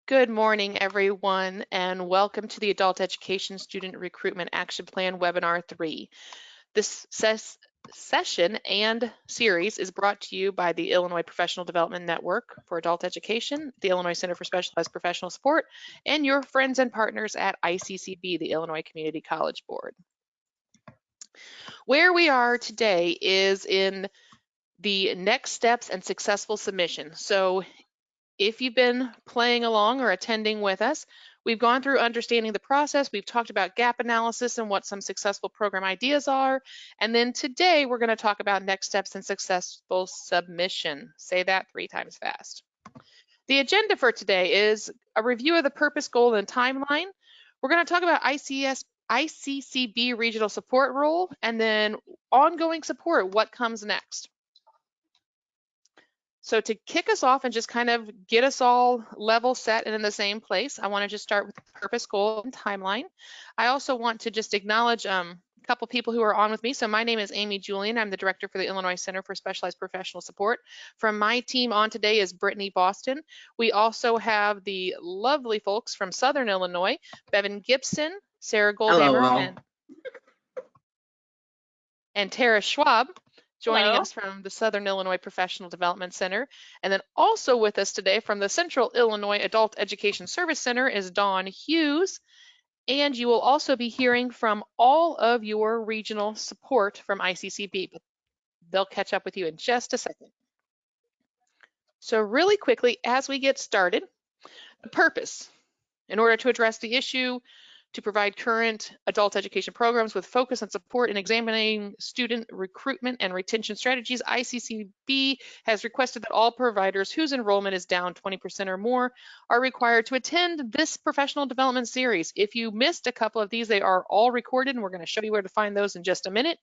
Good morning, everyone, and welcome to the Adult Education Student Recruitment Action Plan Webinar 3. This session and series is brought to you by the Illinois Professional Development Network for Adult Education, the Illinois Center for Specialized Professional Support, and your friends and partners at ICCB, the Illinois Community College Board. Where we are today is in the next steps and successful submission. So if you've been playing along or attending with us, we've gone through understanding the process. We've talked about gap analysis and what some successful program ideas are. And then today we're going to talk about next steps and successful submission. Say that 3 times fast. The agenda for today is a review of the purpose, goal, and timeline. We're going to talk about ICCB regional support role and then ongoing support, what comes next. So to kick us off and just kind of get us all level set and in the same place, I want to just start with the purpose, goal, and timeline. I also want to just acknowledge a couple people who are on with me. So my name is Amy Julian. I'm the director for the Illinois Center for Specialized Professional Support. From my team on today is Brittany Boston. We also have the lovely folks from Southern Illinois, Bevan Gibson, Sarah Goldhammer, and Tara Schwab, joining us from the Southern Illinois Professional Development Center. And then also with us today from the Central Illinois Adult Education Service Center is Dawn Hughes. And you will also be hearing from all of your regional support from ICCB, but they'll catch up with you in just a second. So really quickly, as we get started, the purpose, in order to address the issue, to provide current adult education programs with focus and support in examining student recruitment and retention strategies, ICCB has requested that all providers whose enrollment is down 20% or more are required to attend this professional development series. If you missed a couple of these, they are all recorded, and we're going to show you where to find those in just a minute.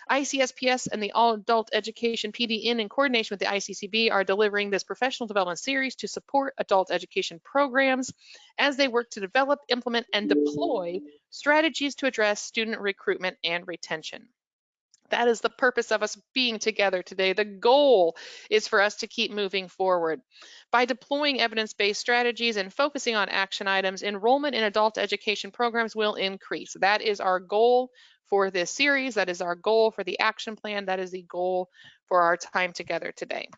ICSPS and the All Adult Education PD in coordination with the ICCB are delivering this professional development series to support adult education programs as they work to develop, implement, and deploy strategies to address student recruitment and retention. That is the purpose of us being together today. The goal is for us to keep moving forward. By deploying evidence-based strategies and focusing on action items, enrollment in adult education programs will increase. That is our goal for this series. That is our goal for the action plan. That is the goal for our time together today.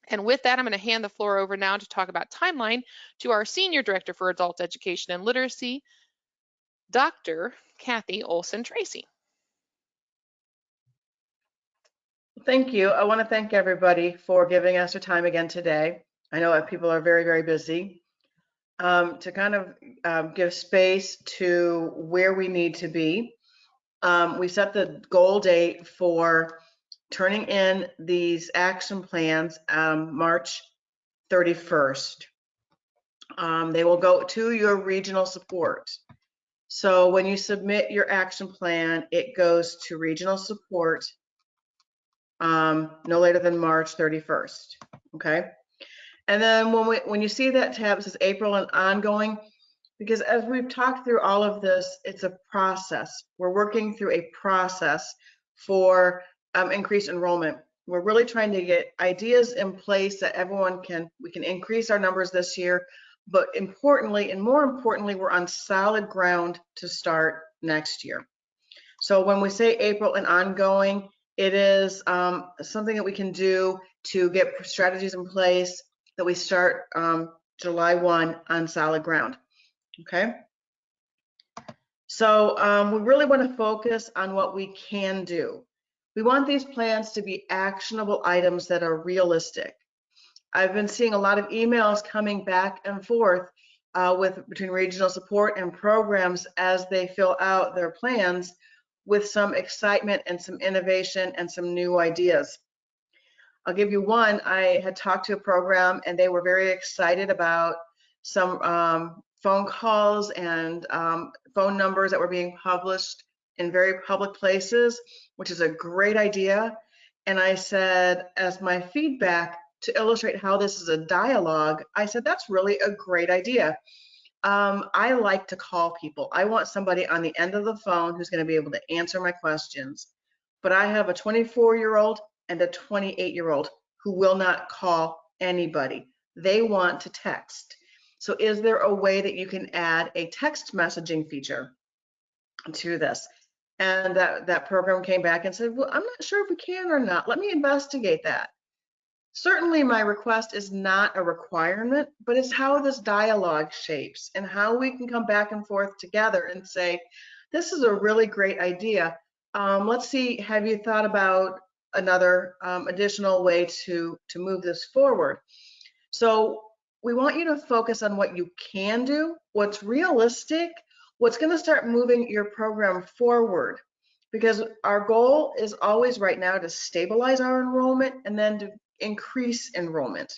And with that, I'm going to hand the floor over now to talk about timeline to our Senior Director for Adult Education and Literacy, Dr. Kathy Olson-Tracy. Thank you. I want to thank everybody for giving us their time again today. I know that people are very, very busy. To kind of give space to where we need to be, we set the goal date for turning in these action plans March 31st. They will go to your regional support. So when you submit your action plan, it goes to regional support no later than March 31st, okay? And then when you see that tab, it says April and ongoing, because as we've talked through all of this, it's a process. We're working through a process for increased enrollment. We're really trying to get ideas in place that we can increase our numbers this year, but importantly, and more importantly, we're on solid ground to start next year. So when we say April and ongoing, it is something that we can do to get strategies in place that we start July 1 on solid ground, okay? So we really want to focus on what we can do. We want these plans to be actionable items that are realistic. I've been seeing a lot of emails coming back and forth between regional support and programs as they fill out their plans with some excitement and some innovation and some new ideas. I'll give you one. I had talked to a program and they were very excited about some phone calls and phone numbers that were being published in very public places, which is a great idea. And I said, as my feedback to illustrate how this is a dialogue, I said, that's really a great idea. I like to call people. I want somebody on the end of the phone who's going to be able to answer my questions. But I have a 24-year-old and a 28-year-old who will not call anybody. They want to text. So is there a way that you can add a text messaging feature to this? And that program came back and said, well, I'm not sure if we can or not. Let me investigate that. Certainly my request is not a requirement, but it's how this dialogue shapes and how we can come back and forth together and say, this is a really great idea. Let's see, have you thought about another additional way to move this forward? So we want you to focus on what you can do, what's realistic, what's going to start moving your program forward. Because our goal is always right now to stabilize our enrollment and then to increase enrollment.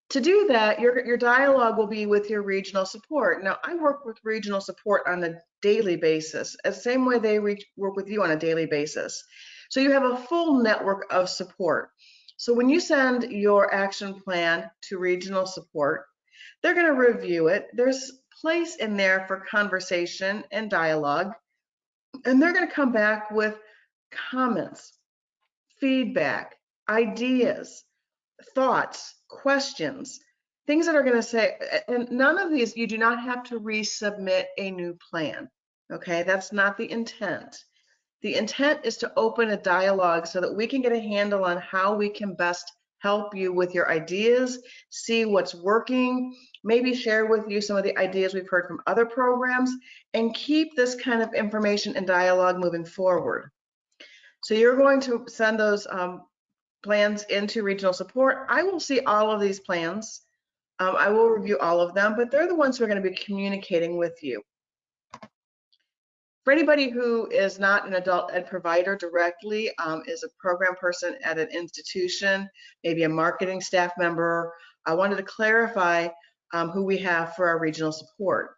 To do that, your dialogue will be with your regional support. Now, I work with regional support on a daily basis, the same way they work with you on a daily basis. So you have a full network of support. So when you send your action plan to regional support, they're going to review it. There's place in there for conversation and dialogue, and they're going to come back with comments, feedback, ideas, thoughts, questions, things that are going to say, and none of these, you do not have to resubmit a new plan. Okay, that's not the intent. The intent is to open a dialogue so that we can get a handle on how we can best help you with your ideas, see what's working, maybe share with you some of the ideas we've heard from other programs, and keep this kind of information and dialogue moving forward. So you're going to send those plans into regional support. I will see all of these plans. I will review all of them, but they're the ones who are going to be communicating with you. For anybody who is not an adult ed provider directly, is a program person at an institution, maybe a marketing staff member, I wanted to clarify who we have for our regional support.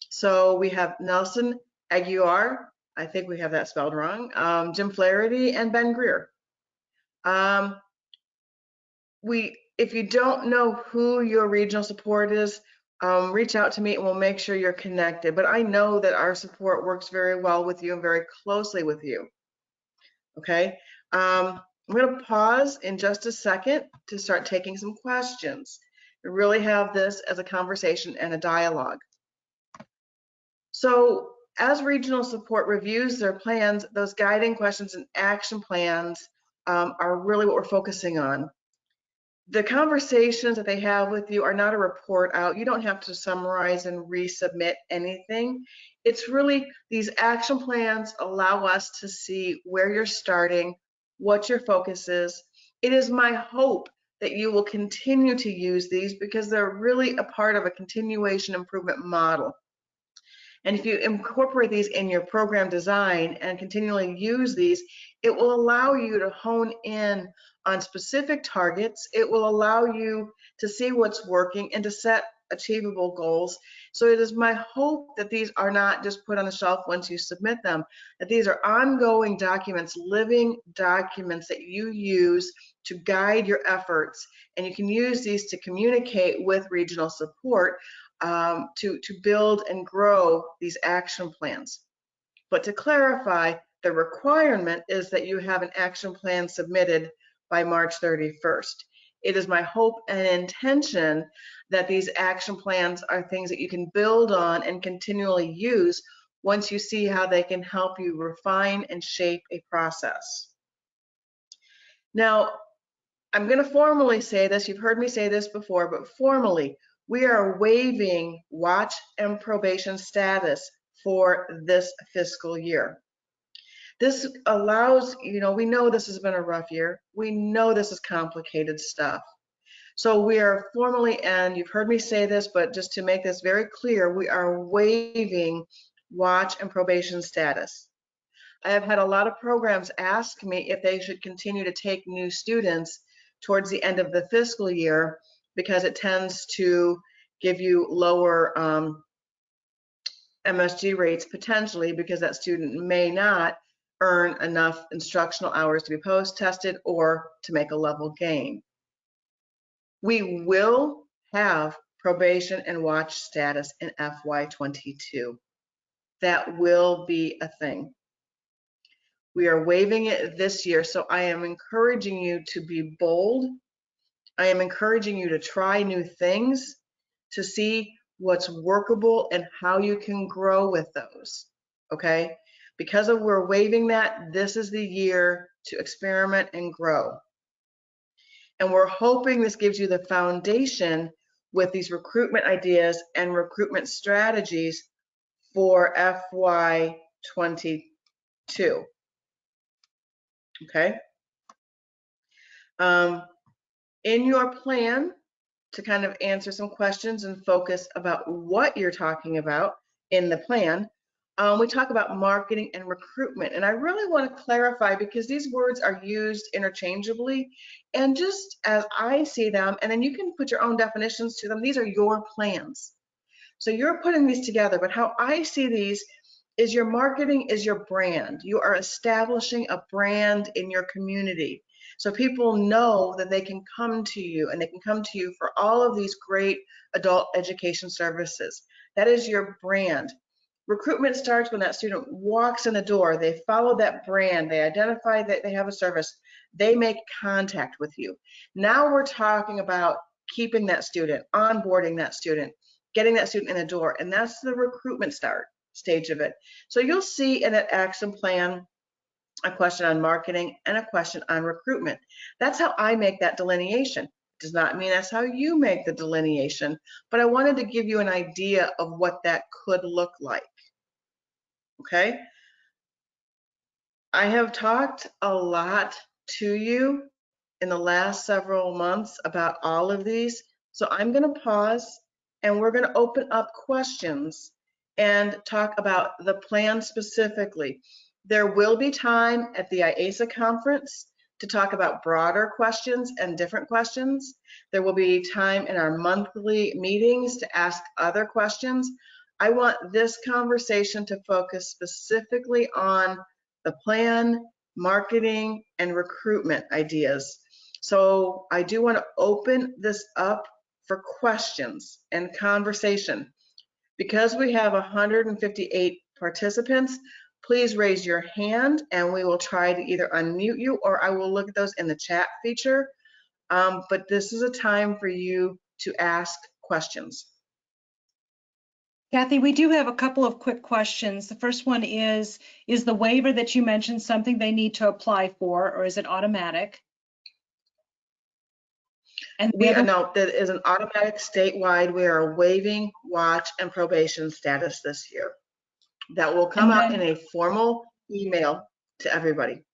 So we have Nelson Aguiar, I think we have that spelled wrong, Jim Flaherty, and Ben Greer. If you don't know who your regional support is, reach out to me and we'll make sure you're connected. But I know that our support works very well with you and very closely with you. Okay, I'm going to pause in just a second to start taking some questions. We really have this as a conversation and a dialogue. So as regional support reviews their plans, those guiding questions and action plans are really what we're focusing on. The conversations that they have with you are not a report out. You don't have to summarize and resubmit anything. It's really these action plans allow us to see where you're starting, what your focus is. It is my hope that you will continue to use these because they're really a part of a continuation improvement model. And if you incorporate these in your program design and continually use these, it will allow you to hone in on specific targets. It will allow you to see what's working and to set achievable goals. So it is my hope that these are not just put on the shelf once you submit them, that these are ongoing documents, living documents that you use to guide your efforts. And you can use these to communicate with regional support to build and grow these action plans. But to clarify, the requirement is that you have an action plan submitted by March 31st. It is my hope and intention that these action plans are things that you can build on and continually use once you see how they can help you refine and shape a process. Now, I'm going to formally say this. You've heard me say this before, but formally, we are waiving watch and probation status for this fiscal year. This allows, we know this has been a rough year. We know this is complicated stuff. So we are formally, and you've heard me say this, but just to make this very clear, we are waiving watch and probation status. I have had a lot of programs ask me if they should continue to take new students towards the end of the fiscal year because it tends to give you lower MSG rates potentially because that student may not earn enough instructional hours to be post-tested or to make a level gain. We will have probation and watch status in FY22. That will be a thing. We are waiving it this year, so I am encouraging you to be bold I am encouraging you to try new things to see what's workable and how you can grow with those, okay? Because of we're waiving that, this is the year to experiment and grow. And we're hoping this gives you the foundation with these recruitment ideas and recruitment strategies for FY22, okay? In your plan, to kind of answer some questions and focus about what you're talking about in the plan, we talk about marketing and recruitment. And I really want to clarify because these words are used interchangeably and just as I see them, and then you can put your own definitions to them. These are your plans. So you're putting these together, but how I see these is your marketing is your brand. You are establishing a brand in your community. So people know that they can come to you and they can come to you for all of these great adult education services. That is your brand. Recruitment starts when that student walks in the door. They follow that brand. They identify that they have a service. They make contact with you. Now we're talking about keeping that student, onboarding that student, getting that student in the door. And that's the recruitment stage of it. So you'll see in that action plan a question on marketing and a question on recruitment. That's how I make that delineation. Does not mean that's how you make the delineation, but I wanted to give you an idea of what that could look like. Okay? I have talked a lot to you in the last several months about all of these, so I'm going to pause and we're going to open up questions and talk about the plan specifically. There will be time at the IASA conference to talk about broader questions and different questions. There will be time in our monthly meetings to ask other questions. I want this conversation to focus specifically on the plan, marketing, and recruitment ideas. So I do want to open this up for questions and conversation. Because we have 158 participants, please raise your hand and we will try to either unmute you or I will look at those in the chat feature. But this is a time for you to ask questions. Kathy, we do have a couple of quick questions. The first one is the waiver that you mentioned something they need to apply for, or is it automatic? And No, that is an automatic statewide. We are waiving watch and probation status this year. That will come out in a formal email to everybody.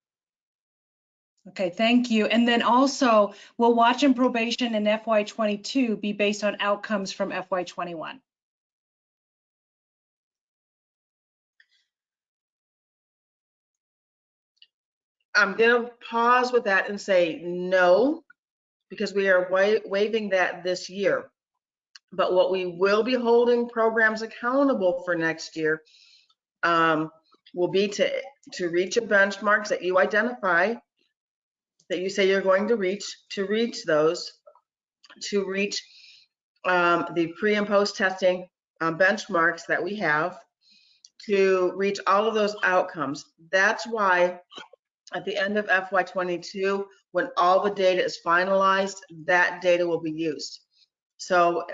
Okay, thank you. And then also, will watch and probation in FY22 be based on outcomes from FY21? I'm going to pause with that and say no, because we are waiving that this year. But what we will be holding programs accountable for next year will be to reach your benchmarks that you identify, that you say you're going to reach those, to reach the pre and post testing benchmarks that we have, to reach all of those outcomes. That's why at the end of FY22, when all the data is finalized, that data will be used. So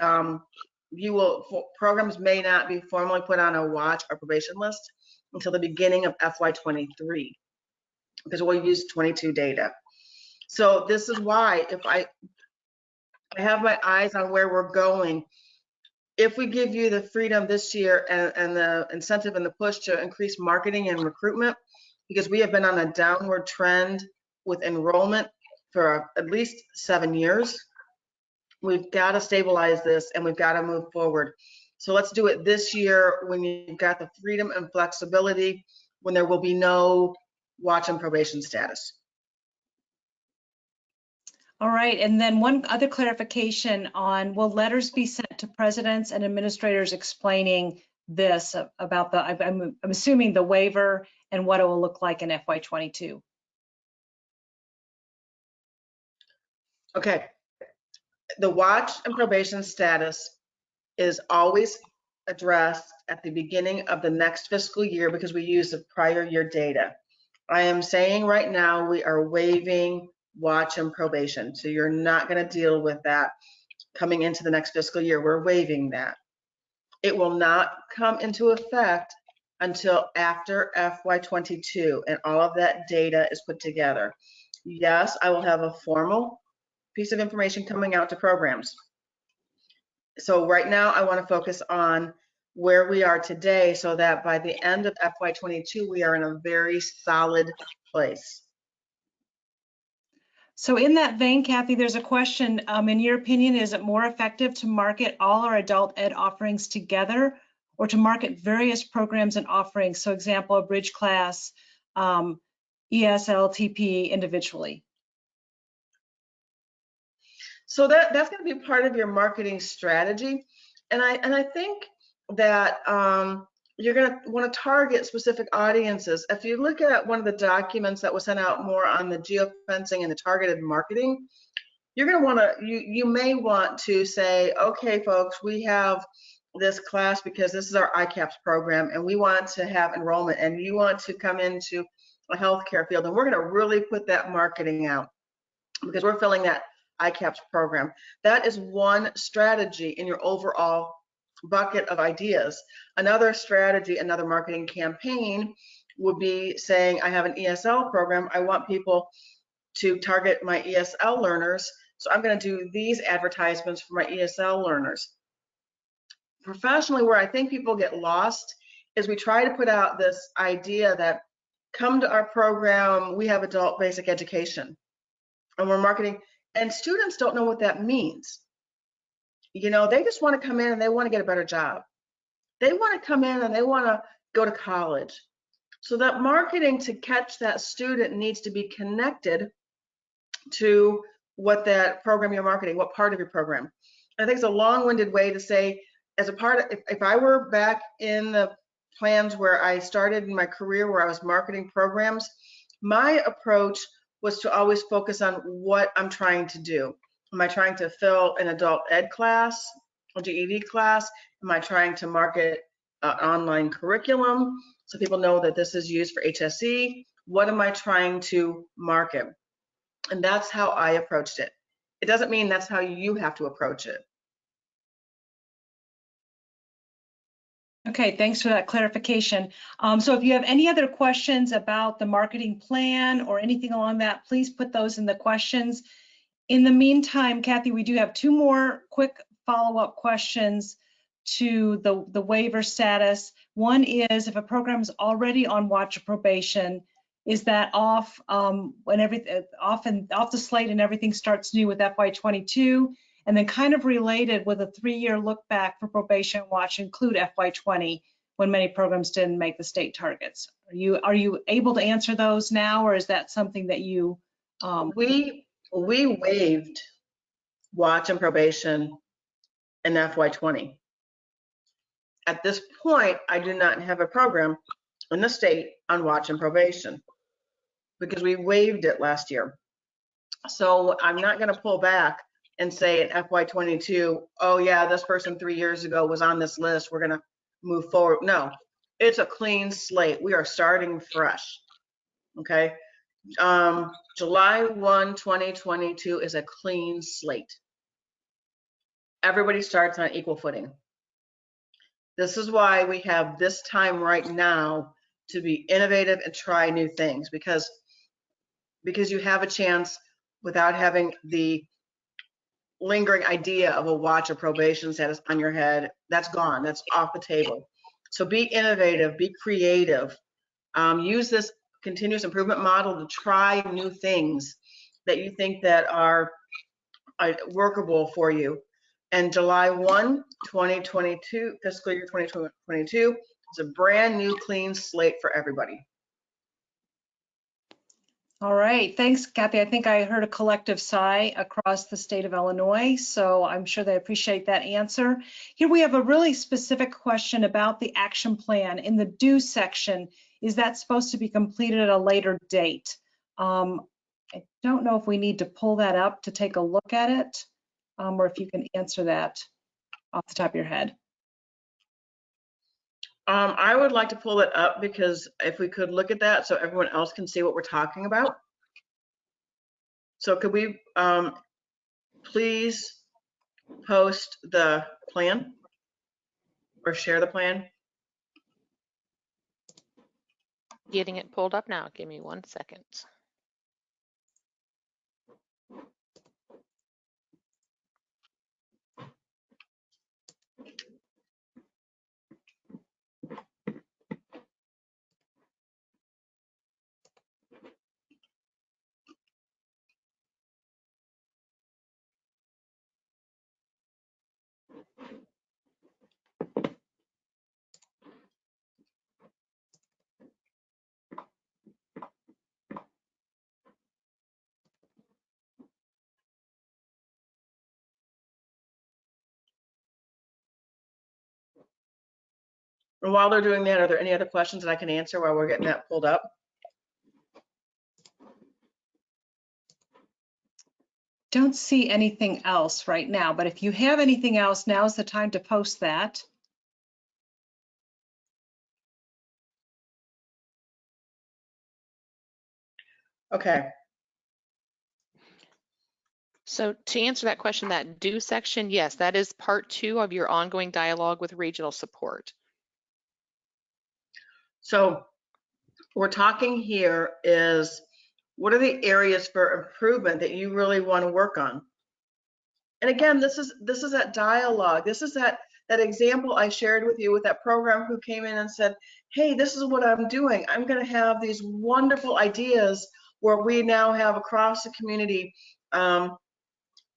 programs may not be formally put on a watch or probation list until the beginning of FY23, because we'll use 22 data. So this is why if I have my eyes on where we're going, if we give you the freedom this year and the incentive and the push to increase marketing and recruitment, because we have been on a downward trend with enrollment for at least 7 years, we've got to stabilize this and we've got to move forward. So let's do it this year when you've got the freedom and flexibility, when there will be no watch and probation status. All right, and then one other clarification on, will letters be sent to presidents and administrators explaining this about the, I'm assuming the waiver and what it will look like in FY22? Okay, the watch and probation status is always addressed at the beginning of the next fiscal year because we use the prior year data. I am saying right now we are waiving watch and probation. So you're not going to deal with that coming into the next fiscal year. We're waiving that. It will not come into effect until after FY22 and all of that data is put together. Yes, I will have a formal piece of information coming out to programs. So right now I want to focus on where we are today so that by the end of FY22, we are in a very solid place. So in that vein, Kathy, there's a question. In your opinion, is it more effective to market all our adult ed offerings together or to market various programs and offerings? So example, a bridge class, ESL, TP individually. So that's going to be part of your marketing strategy. And I think that you're going to want to target specific audiences. If you look at one of the documents that was sent out more on the geofencing and the targeted marketing, you're going to want to, you may want to say, okay, folks, we have this class because this is our ICAPS program and we want to have enrollment and you want to come into a healthcare field. And we're going to really put that marketing out because we're filling that ICAPS program. That is one strategy in your overall bucket of ideas. Another strategy, another marketing campaign would be saying, I have an ESL program. I want people to target my ESL learners. So I'm going to do these advertisements for my ESL learners. Professionally, where I think people get lost is we try to put out this idea that come to our program, we have adult basic education and we're marketing, and students don't know what that means. You know, they just want to come in and they want to get a better job. They want to come in and they want to go to college. So that marketing to catch that student needs to be connected to what that program you're marketing, what part of your program. I think it's a long-winded way to say, as a part of, if I were back in the plans where I started in my career where I was marketing programs, my approach was to always focus on what I'm trying to do. Am I trying to fill an adult ed class, a GED class? Am I trying to market online curriculum so people know that this is used for HSE? What am I trying to market? And that's how I approached it. It doesn't mean that's how you have to approach it. Okay, thanks for that clarification. So if you have any other questions about the marketing plan or anything along that, please put those in the questions. In the meantime, Kathy, we do have two more quick follow-up questions to the waiver status. One is, if a program is already on watch or probation, is that off when everything off the slate and everything starts new with FY22? And then kind of related, with a 3-year look back for probation watch include FY20 when many programs didn't make the state targets? Are you able to answer those now, or is that something that you? We waived watch and probation in FY20. At this point, I do not have a program in the state on watch and probation because we waived it last year. So I'm not going to pull back and say in FY22, oh yeah, this person 3 years ago was on this list, we're going to move forward. No, it's a clean slate. We are starting fresh. Okay. July 1, 2022 is a clean slate. Everybody starts on equal footing. This is why we have this time right now to be innovative and try new things, because you have a chance without having the lingering idea of a watch or probation status on your head. That's gone. That's off the table. So be innovative, be creative. Use this continuous improvement model to try new things that you think that are workable for you. And July 1, 2022, fiscal year 2022, is a brand new clean slate for everybody. All right, thanks, Kathy. I think I heard a collective sigh across the state of Illinois, so I'm sure they appreciate that answer. Here we have a really specific question about the action plan. In the due section, is that supposed to be completed at a later date? I don't know if we need to pull that up to take a look at it, or if you can answer that off the top of your head. I would like to pull it up, because if we could look at that so everyone else can see what we're talking about. So could we please post the plan or share the plan? Getting it pulled up now. Give me 1 second. And while they're doing that, are there any other questions that I can answer while we're getting that pulled up? Don't see anything else right now, but if you have anything else, now's the time to post that. Okay. So to answer that question, that do section, yes, that is part 2 of your ongoing dialogue with regional support. So we're talking here is, what are the areas for improvement that you really want to work on? And again, this is that dialogue. This is that example I shared with you with that program who came in and said, hey, this is what I'm doing. I'm going to have these wonderful ideas where we now have across the community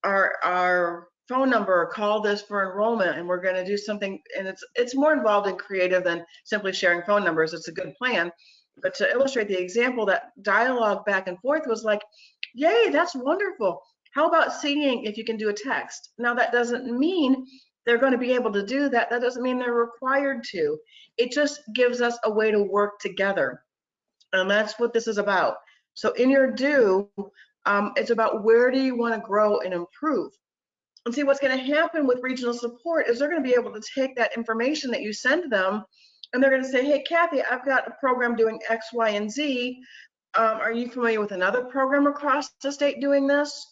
our phone number, call this for enrollment, and we're going to do something. And it's more involved and creative than simply sharing phone numbers. It's a good plan. But to illustrate the example, that dialogue back and forth was like, yay, that's wonderful. How about seeing if you can do a text? Now, that doesn't mean they're going to be able to do that. That doesn't mean they're required to. It just gives us a way to work together. And that's what this is about. So in your do, it's about where do you want to grow and improve. And see, what's going to happen with regional support is they're going to be able to take that information that you send them, and they're going to say, hey, Kathy, I've got a program doing X, Y, and Z. Are you familiar with another program across the state doing this?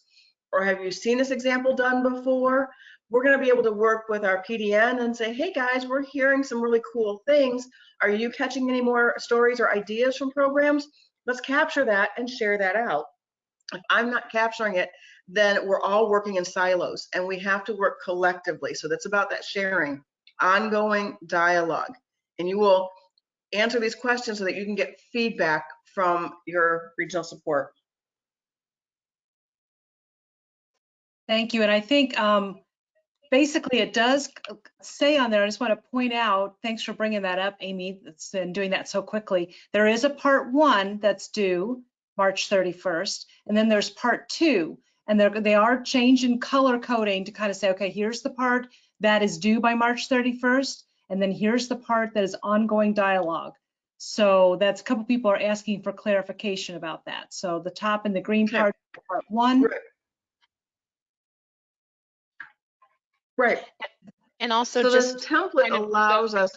Or have you seen this example done before? We're going to be able to work with our PDN and say, hey, guys, we're hearing some really cool things. Are you catching any more stories or ideas from programs? Let's capture that and share that out. If I'm not capturing it, then we're all working in silos, and we have to work collectively. So that's about that sharing, ongoing dialogue. And you will answer these questions so that you can get feedback from your regional support. Thank you. And I think basically it does say on there, I just want to point out, thanks for bringing that up, Amy, and doing that so quickly. There is a part 1 that's due March 31st, and then there's part 2, and they are changing color coding to kind of say, okay, here's the part that is due by March 31st, and then here's the part that is ongoing dialogue. So that's, a couple people are asking for clarification about that. So the top and the green part, part 1. Right. And also so just this template allows us.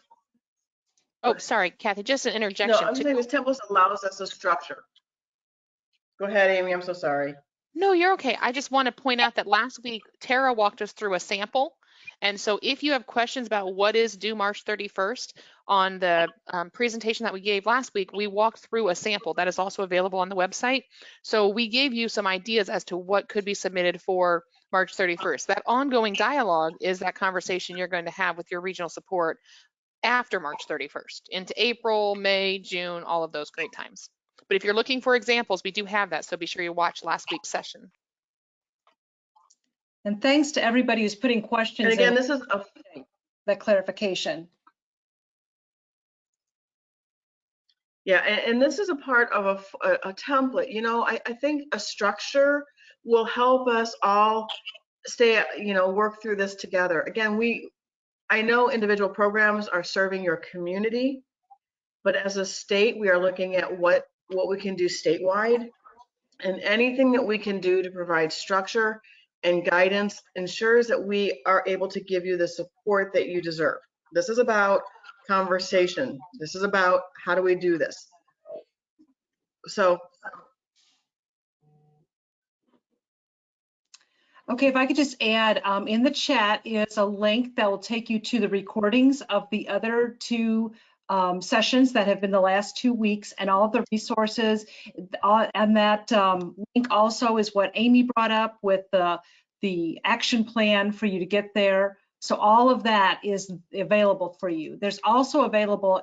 Oh, sorry, Kathy, just an interjection. No, I'm saying this template allows us a structure. Go ahead, Amy, I'm so sorry. No, you're okay. I just want to point out that last week, Tara walked us through a sample. And so if you have questions about what is due March 31st, on the presentation that we gave last week, we walked through a sample that is also available on the website. So we gave you some ideas as to what could be submitted for March 31st. That ongoing dialogue is that conversation you're going to have with your regional support after March 31st, into April, May, June, all of those great times. But if you're looking for examples, we do have that, so be sure you watch last week's session. And thanks to everybody who's putting questions and again, in. This is that clarification. Yeah, and this is a part of a template. You know, I think a structure will help us all stay, work through this together. Again, I know individual programs are serving your community, but as a state, we are looking at what we can do statewide, and anything that we can do to provide structure and guidance ensures that we are able to give you the support that you deserve. This is about conversation. This is about how do we do this. So Okay, if I could just add, in the chat is a link that will take you to the recordings of the other two sessions that have been the last 2 weeks and all of the resources. And that link also is what Amy brought up with the action plan for you to get there. So all of that is available for you. There's also available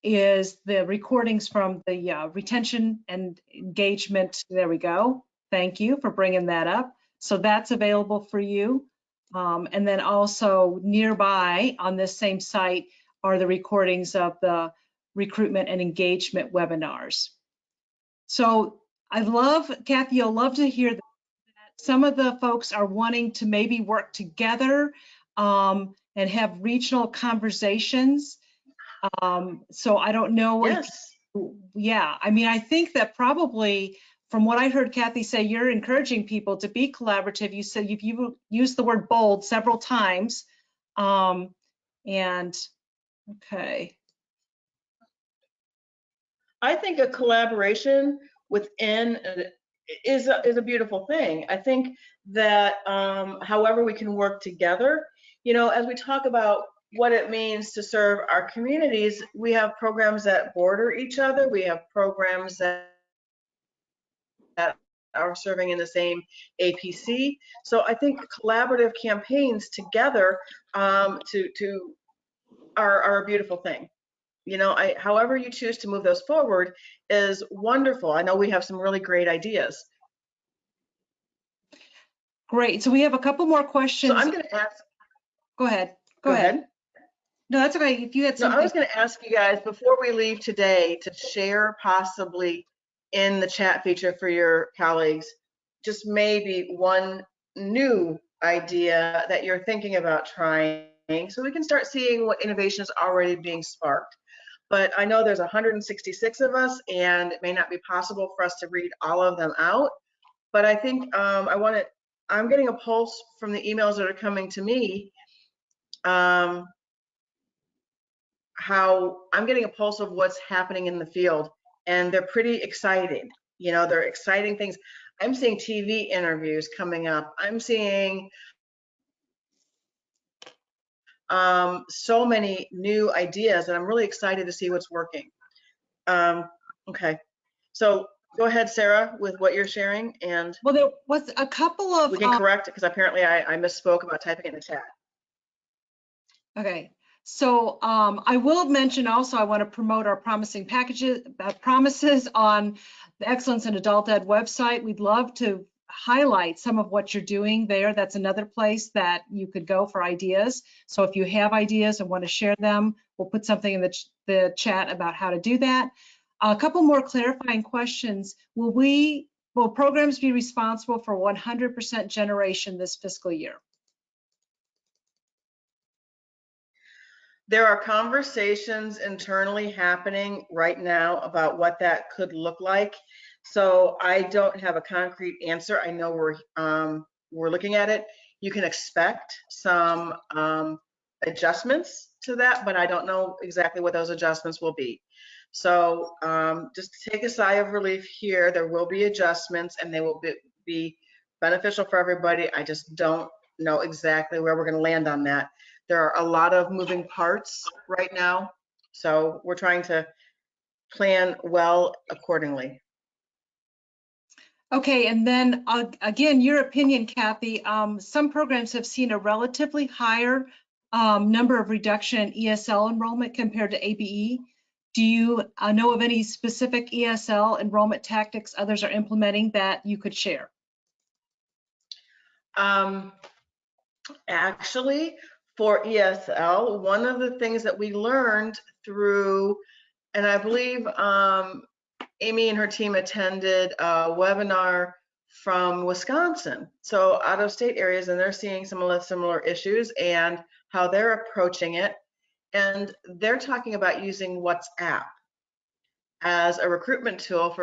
is the recordings from the retention and engagement. There we go. Thank you for bringing that up. So that's available for you. And then also nearby on this same site are the recordings of the recruitment and engagement webinars. So I love, Kathy, you'll love to hear that some of the folks are wanting to maybe work together and have regional conversations. So I don't know. Yes. Yeah, I mean, I think that probably from what I heard Kathy say, you're encouraging people to be collaborative. You said you've used the word bold several times. And okay. I think a collaboration within is a beautiful thing. I think that however we can work together, as we talk about what it means to serve our communities, we have programs that border each other. We have programs that are serving in the same APC. So I think collaborative campaigns together are a beautiful thing. However you choose to move those forward is wonderful. I know we have some really great ideas. Great. So we have a couple more questions. So I'm going to ask. Go ahead. Go ahead. No, that's okay. If you had something. No, I was going to ask you guys before we leave today to share possibly in the chat feature for your colleagues, just maybe one new idea that you're thinking about trying, so we can start seeing what innovation is already being sparked. But I know there's 166 of us, and it may not be possible for us to read all of them out. But I think I'm getting a pulse from the emails that are coming to me. How I'm getting a pulse of what's happening in the field, and they're pretty exciting. They're exciting things. I'm seeing TV interviews coming up. I'm seeing so many new ideas, and I'm really excited to see what's working. Okay, so go ahead, Sarah, with what you're sharing. And well, there was a couple of we can correct it because apparently I misspoke about typing it in the chat. Okay. So I will mention also, I want to promote our promising packages, promises on the Excellence in Adult Ed website. We'd love to highlight some of what you're doing there. That's another place that you could go for ideas. So if you have ideas and want to share them, we'll put something in the chat about how to do that. A couple more clarifying questions. Will programs be responsible for 100% generation this fiscal year? There are conversations internally happening right now about what that could look like. So I don't have a concrete answer. I know we're looking at it. You can expect some adjustments to that, but I don't know exactly what those adjustments will be. So just take a sigh of relief here. There will be adjustments, and they will be beneficial for everybody. I just don't know exactly where we're going to land on that. There are a lot of moving parts right now, so we're trying to plan well accordingly. Okay, and then again, your opinion, Kathy. Some programs have seen a relatively higher number of reduction in ESL enrollment compared to ABE. Do you know of any specific ESL enrollment tactics others are implementing that you could share? Actually, for ESL, one of the things that we learned through, and I believe Amy and her team attended a webinar from Wisconsin, so out of state areas, and they're seeing some of the similar issues and how they're approaching it. And they're talking about using WhatsApp as a recruitment tool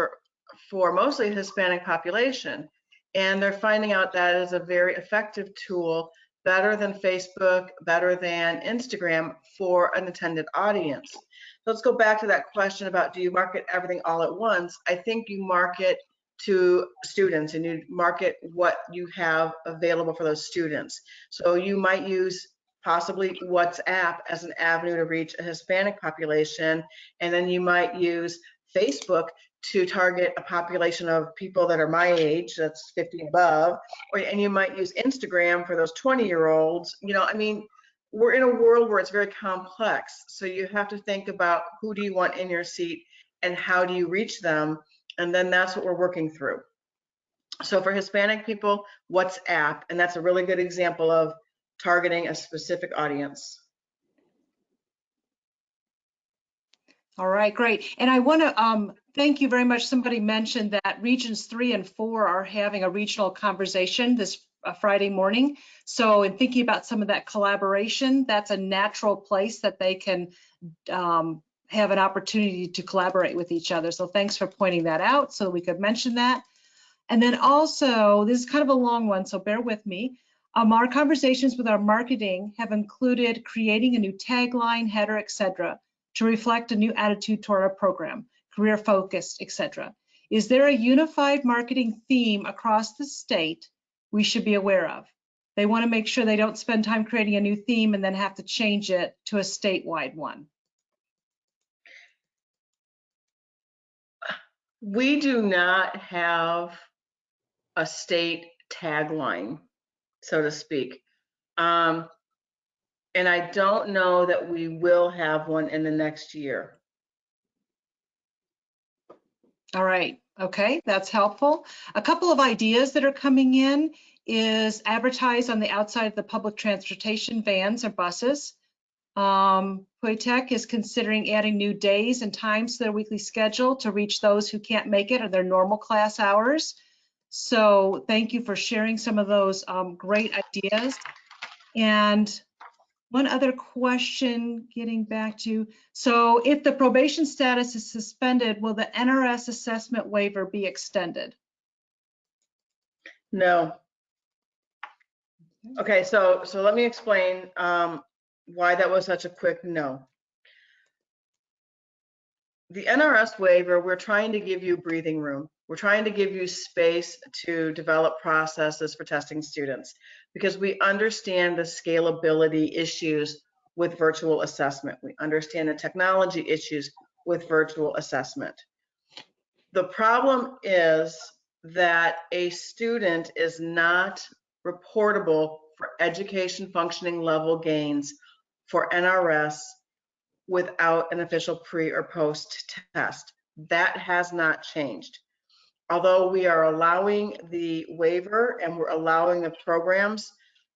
for mostly the Hispanic population. And they're finding out that is a very effective tool, better than Facebook, better than Instagram for an intended audience. So let's go back to that question about, do you market everything all at once? I think you market to students and you market what you have available for those students. So you might use possibly WhatsApp as an avenue to reach a Hispanic population, and then you might use Facebook to target a population of people that are my age, that's 50 above, and you might use Instagram for those 20-year-olds. You know, I mean, we're in a world where it's very complex, so you have to think about who do you want in your seat and how do you reach them, and then that's what we're working through. So for Hispanic people, WhatsApp, and that's a really good example of targeting a specific audience. All right, great. And I want to thank you very much. Somebody mentioned that regions 3 and 4 are having a regional conversation this Friday morning. So in thinking about some of that collaboration, that's a natural place that they can have an opportunity to collaborate with each other. So thanks for pointing that out so we could mention that. And then also, this is kind of a long one, so bear with me. Our conversations with our marketing have included creating a new tagline, header, etc., to reflect a new attitude toward our program, career focused, etc. Is there a unified marketing theme across the state we should be aware of? They want to make sure they don't spend time creating a new theme and then have to change it to a statewide one. We do not have a state tagline, so to speak. And I don't know that we will have one in the next year. All right, okay, that's helpful. A couple of ideas that are coming in is advertise on the outside of the public transportation vans or buses. Poitec is considering adding new days and times to their weekly schedule to reach those who can't make it or their normal class hours. So thank you for sharing some of those great ideas. And one other question, getting back to, so if the probation status is suspended, will the NRS assessment waiver be extended? No. Okay, so let me explain why that was such a quick no. The NRS waiver, we're trying to give you breathing room. We're trying to give you space to develop processes for testing students because we understand the scalability issues with virtual assessment. We understand the technology issues with virtual assessment. The problem is that a student is not reportable for education functioning level gains for NRS without an official pre or post test. That has not changed. Although we are allowing the waiver and we're allowing the programs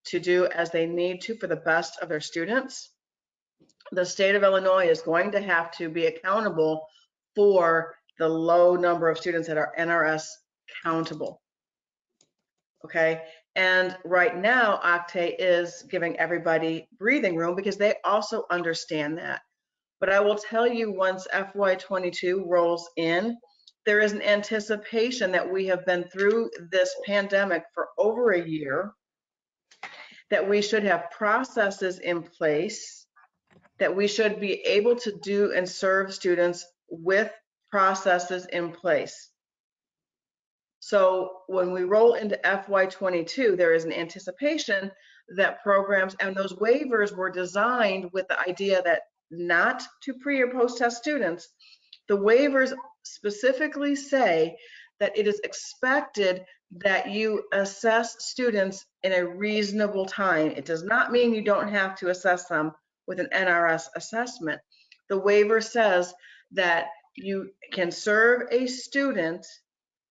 to do as they need to for the best of their students, the state of Illinois is going to have to be accountable for the low number of students that are NRS countable. Okay, and right now Octay is giving everybody breathing room because they also understand that. But I will tell you, once FY22 rolls in, there is an anticipation that we have been through this pandemic for over a year, that we should have processes in place, that we should be able to do and serve students with processes in place. So when we roll into FY22, there is an anticipation that programs and those waivers were designed with the idea that not to pre or post test students. The waivers specifically say that it is expected that you assess students in a reasonable time. It does not mean you don't have to assess them with an NRS assessment. The waiver says that you can serve a student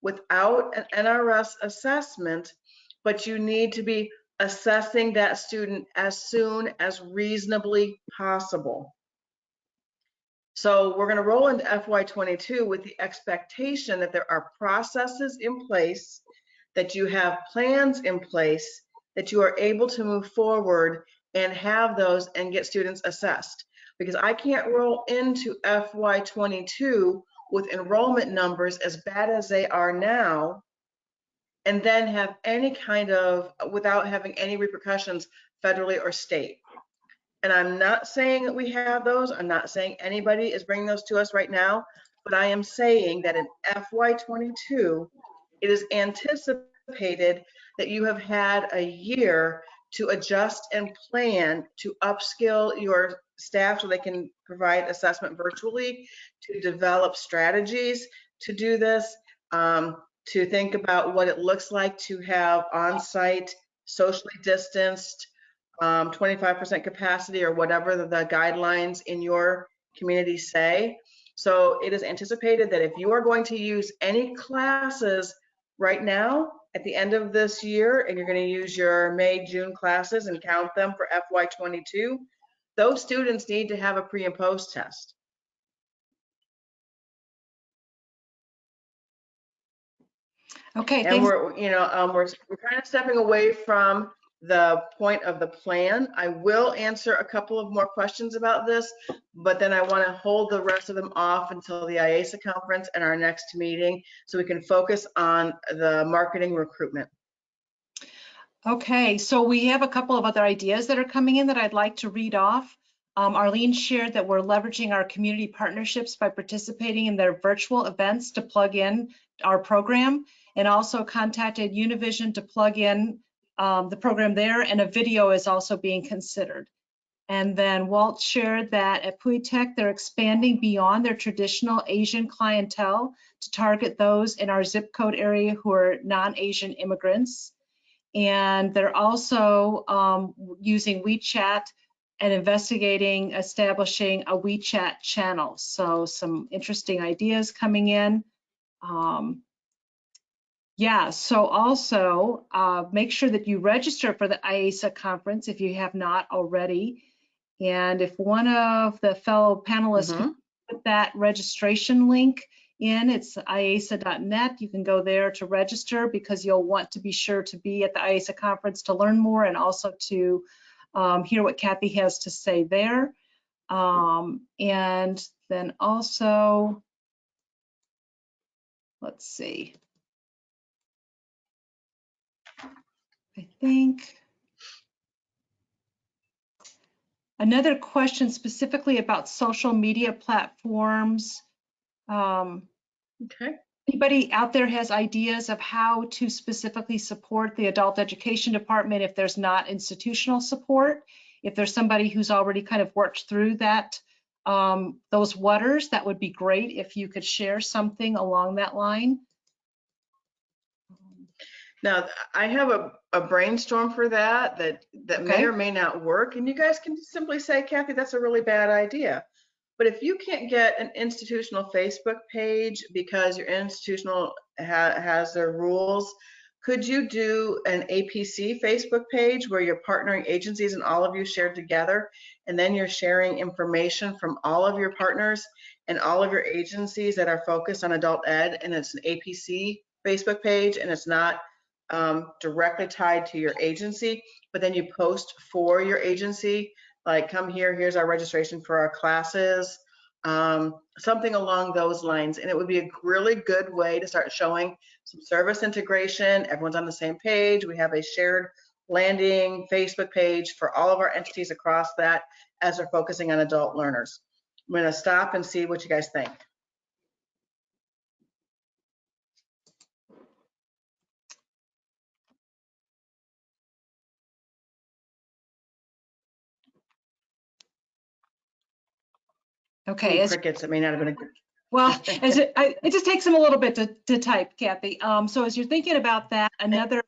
without an NRS assessment, but you need to be assessing that student as soon as reasonably possible. So we're going to roll into FY22 with the expectation that there are processes in place, that you have plans in place, that you are able to move forward and have those and get students assessed. Because I can't roll into FY22 with enrollment numbers as bad as they are now and then have any kind of, without having any repercussions federally or state. And I'm not saying that we have those. I'm not saying anybody is bringing those to us right now, but I am saying that in FY22, it is anticipated that you have had a year to adjust and plan to upskill your staff so they can provide assessment virtually, to develop strategies to do this, to think about what it looks like to have on-site, socially distanced, 25% capacity or whatever the guidelines in your community say. So it is anticipated that if you are going to use any classes right now at the end of this year, and you're going to use your May, June classes and count them for FY22, those students need to have a pre and post test. Okay, and we're kind of stepping away from the point of the plan. I will answer a couple of more questions about this, but then I want to hold the rest of them off until the IASA conference and our next meeting so we can focus on the marketing recruitment. Okay, so we have a couple of other ideas that are coming in that I'd like to read off. Arlene shared that we're leveraging our community partnerships by participating in their virtual events to plug in our program, and also contacted Univision to plug in the program there, and a video is also being considered. And then Walt shared that at Pui Tech, they're expanding beyond their traditional Asian clientele to target those in our zip code area who are non-Asian immigrants. And they're also using WeChat and investigating establishing a WeChat channel. So some interesting ideas coming in. Yeah, so also make sure that you register for the IASA conference if you have not already. And if one of the fellow panelists can put that registration link in, it's iasa.net. You can go there to register because you'll want to be sure to be at the IASA conference to learn more and also to hear what Kathy has to say there. And then also, let's see. I think another question specifically about social media platforms. Okay. Anybody out there has ideas of how to specifically support the adult education department if there's not institutional support? If there's somebody who's already kind of worked through that, those waters, that would be great if you could share something along that line. Now, I have a brainstorm for that may or may not work, and you guys can simply say, Kathy, that's a really bad idea. But if you can't get an institutional Facebook page because your institutional has their rules, could you do an APC Facebook page where you're partnering agencies and all of you shared together, and then you're sharing information from all of your partners and all of your agencies that are focused on adult ed, and it's an APC Facebook page and it's not directly tied to your agency, but then you post for your agency, like come here, here's our registration for our classes, something along those lines. And it would be a really good way to start showing some service integration. Everyone's on the same page. We have a shared landing Facebook page for all of our entities across that as they're focusing on adult learners. I'm going to stop and see what you guys think. Okay. Crickets, it may not have been a good. Well, it just takes them a little bit to type, Kathy. So as you're thinking about that, another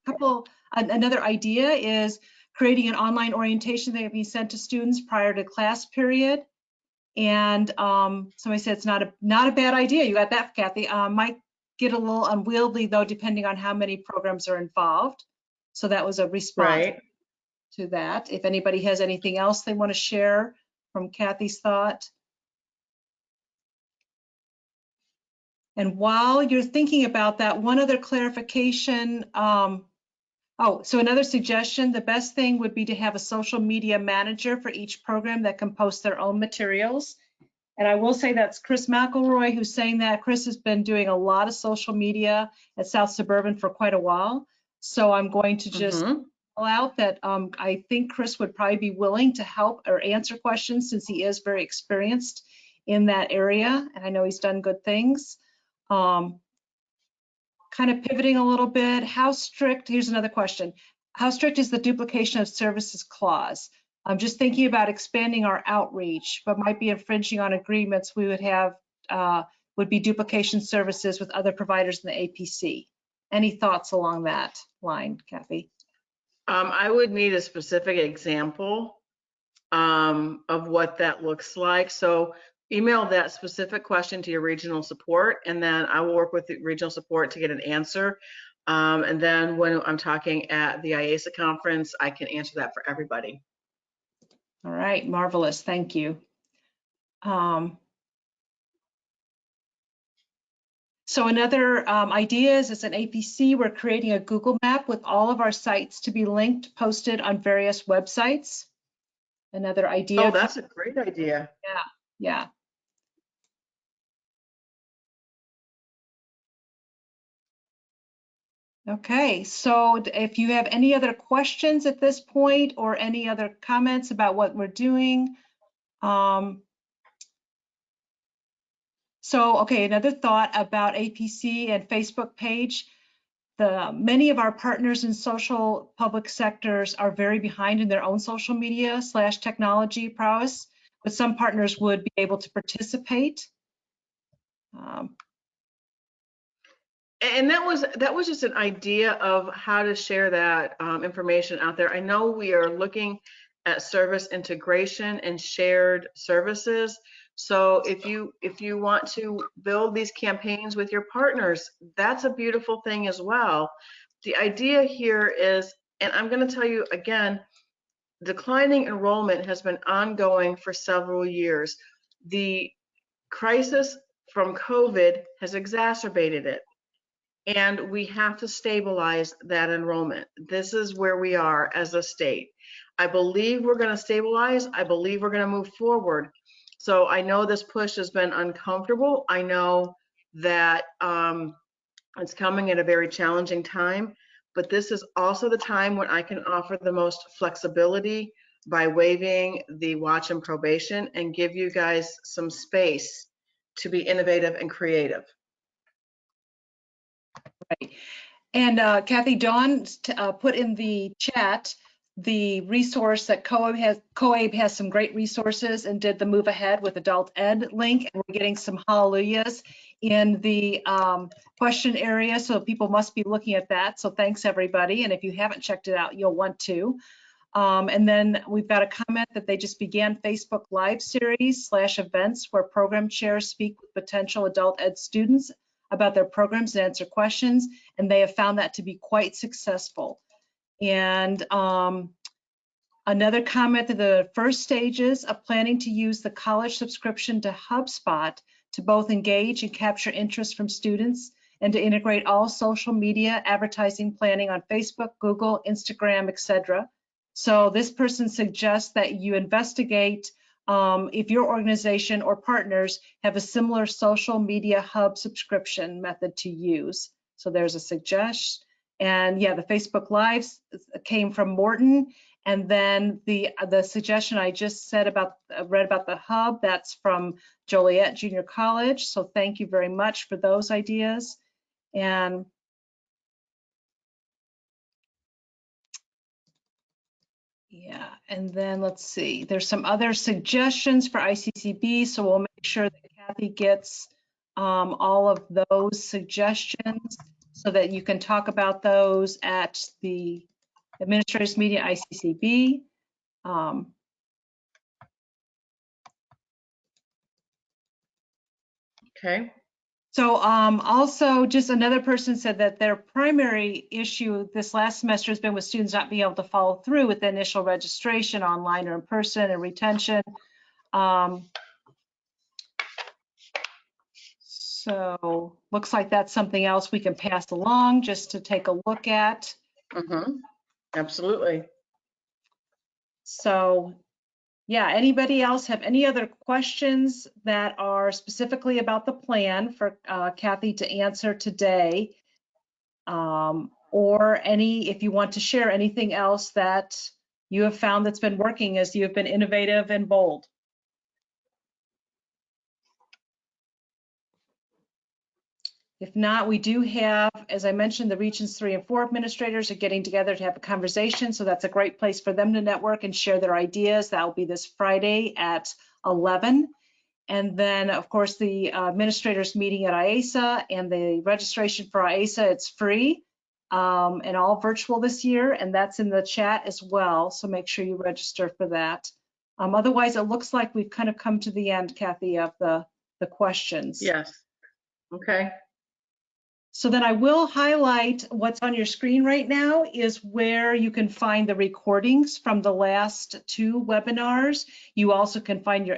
idea is creating an online orientation that can be sent to students prior to class period. And somebody said it's not a bad idea. You got that, Kathy. Might get a little unwieldy though, depending on how many programs are involved. So that was a response to that. If anybody has anything else they want to share from Kathy's thought. And while you're thinking about that, one other clarification. So another suggestion, the best thing would be to have a social media manager for each program that can post their own materials. And I will say that's Chris McElroy who's saying that. Chris has been doing a lot of social media at South Suburban for quite a while. So I'm going to just call out that I think Chris would probably be willing to help or answer questions since he is very experienced in that area. And I know he's done good things. kind of pivoting a little bit, how strict, here's another question. How strict is the duplication of services clause? I'm just thinking about expanding our outreach, but might be infringing on agreements we would have, would be duplication services with other providers in the APC. Any thoughts along that line, Kathy? I would need a specific example of what that looks like. So email that specific question to your regional support, and then I will work with the regional support to get an answer. And then when I'm talking at the IASA conference, I can answer that for everybody. All right, marvelous, thank you. So another idea is, as an APC, we're creating a Google map with all of our sites to be linked, posted on various websites. Another idea. Oh, that's a great idea. Yeah. Okay, so if you have any other questions at this point or any other comments about what we're doing. Okay, another thought about APC and Facebook page. Many of our partners in social public sectors are very behind in their own social media / technology prowess, but some partners would be able to participate. And that was just an idea of how to share that information out there. I know we are looking at service integration and shared services. So if you want to build these campaigns with your partners, that's a beautiful thing as well. The idea here is, and I'm going to tell you again, declining enrollment has been ongoing for several years. The crisis from COVID has exacerbated it. And we have to stabilize that enrollment. This is where we are as a state. I believe we're going to stabilize. I believe we're going to move forward. So I know this push has been uncomfortable. I know that it's coming at a very challenging time, but this is also the time when I can offer the most flexibility by waiving the watch and probation and give you guys some space to be innovative and creative. Right. And Kathy, Dawn put in the chat the resource that COABE has some great resources and did the move ahead with adult ed link, and we're getting some hallelujahs in the question area, so people must be looking at that. So thanks everybody, and if you haven't checked it out, you'll want to. And then we've got a comment that they just began Facebook Live series / events where program chairs speak with potential adult ed students about their programs and answer questions, and they have found that to be quite successful. And another comment that the first stages of planning to use the college subscription to HubSpot to both engage and capture interest from students and to integrate all social media advertising planning on Facebook, Google, Instagram, etc. So this person suggests that you investigate if your organization or partners have a similar social media hub subscription method to use. So there's a suggestion. And yeah, the Facebook Lives came from Morton. And then the suggestion I just said read about the hub, that's from Joliet Junior College. So thank you very much for those ideas. And yeah, and then let's see, there's some other suggestions for ICCB, so we'll make sure that Kathy gets all of those suggestions so that you can talk about those at the administrators meeting at ICCB. Okay. So also just another person said that their primary issue this last semester has been with students not being able to follow through with the initial registration online or in person and retention. So looks like that's something else we can pass along just to take a look at. Absolutely. So yeah, anybody else have any other questions that are specifically about the plan for Kathy to answer today? Or if you want to share anything else that you have found that's been working as you have been innovative and bold. If not, we do have, as I mentioned, the Regions 3 and 4 administrators are getting together to have a conversation. So that's a great place for them to network and share their ideas. That will be this Friday at 11. And then, of course, the administrators meeting at IASA, and the registration for IASA, it's free and all virtual this year. And that's in the chat as well. So make sure you register for that. Otherwise, it looks like we've kind of come to the end, Kathy, of the questions. Yes. Okay. So then I will highlight what's on your screen right now is where you can find the recordings from the last 2 webinars. You also can find your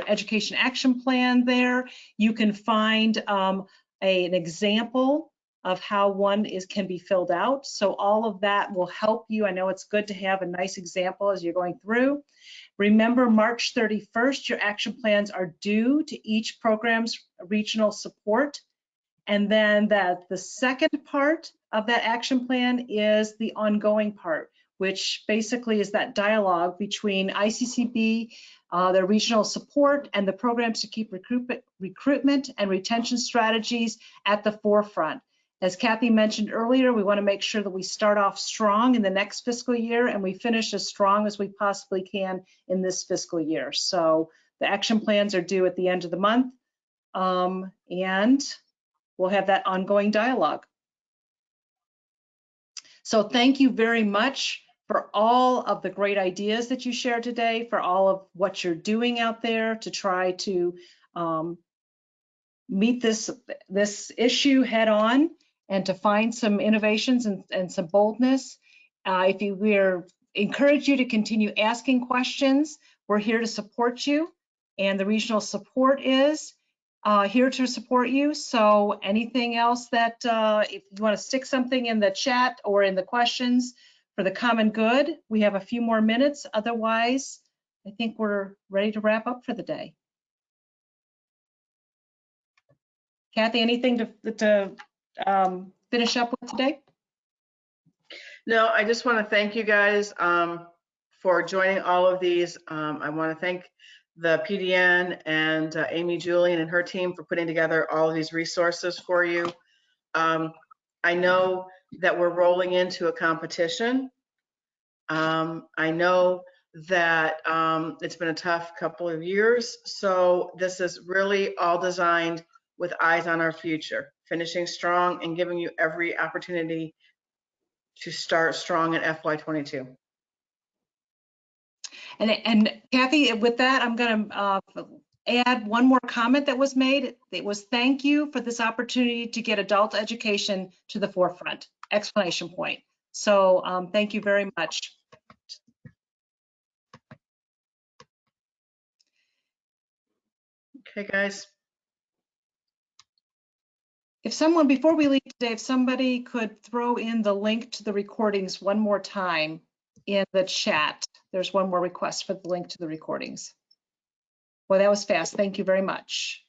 education action plan there. You can find an example of how one can be filled out. So all of that will help you. I know it's good to have a nice example as you're going through. Remember, March 31st, your action plans are due to each program's regional support. And then the second part of that action plan is the ongoing part, which basically is that dialogue between ICCB, their regional support, and the programs to keep recruitment and retention strategies at the forefront. As Kathy mentioned earlier, we want to make sure that we start off strong in the next fiscal year and we finish as strong as we possibly can in this fiscal year. So the action plans are due at the end of the month, and we'll have that ongoing dialogue. So thank you very much for all of the great ideas that you shared today, for all of what you're doing out there to try to meet this issue head on and to find some innovations and some boldness. We encourage you to continue asking questions. We're here to support you, and the regional support is here to support you. So anything else that, if you want to stick something in the chat or in the questions for the common good, we have a few more minutes. Otherwise, I think we're ready to wrap up for the day. Kathy, anything to finish up with today? No, I just want to thank you guys for joining all of these. I want to thank the PDN and Amy Julian and her team for putting together all of these resources for you. I know that we're rolling into a competition. I know that it's been a tough couple of years, so this is really all designed with eyes on our future, finishing strong and giving you every opportunity to start strong in FY22. And Kathy, with that, I'm going to add one more comment that was made. It was thank you for this opportunity to get adult education to the forefront, exclamation point. So thank you very much. Okay, guys. If someone, before we leave today, if somebody could throw in the link to the recordings one more time in the chat. There's one more request for the link to the recordings. Well, that was fast. Thank you very much.